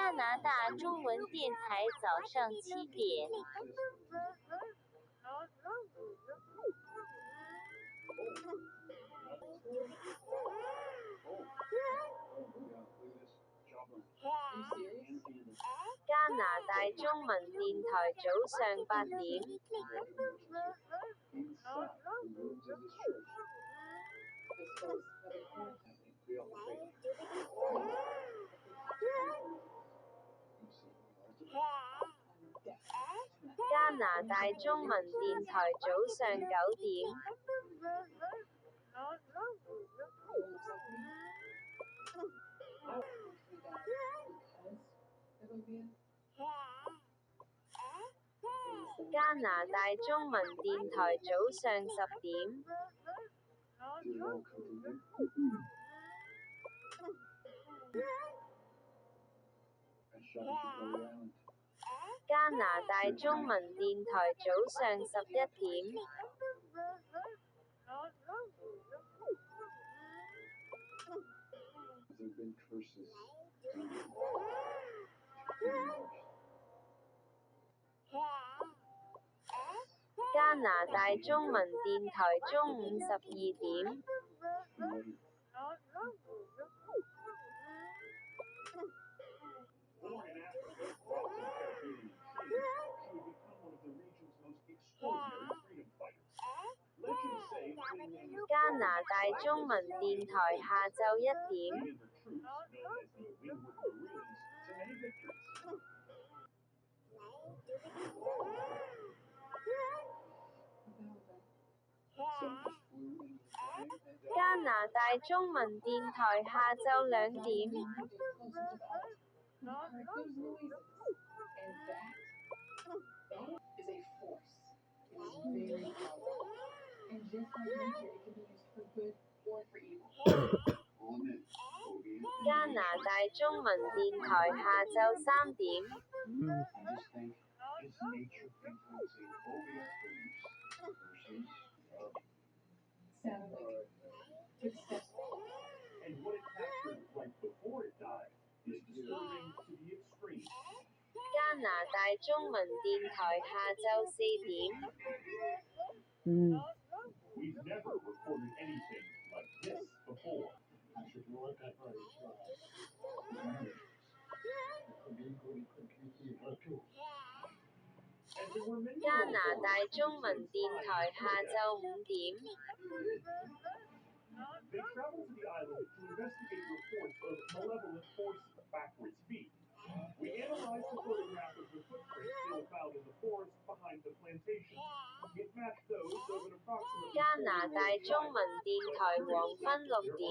加拿大中文电台早上7点。加拿大中文電台早上8點。加拿大中文電台早上9點。加拿大中文電台早上10點。加拿大中文電台早上11點。加拿大中文電台中午12點。加拿大中文電台下晝1點。加拿大中文電台下晝2點。加拿大中文電台下晝3點。加拿大中文電台下晝4點。加拿大中文電台下晝5點。加拿大中文電台黃昏6點。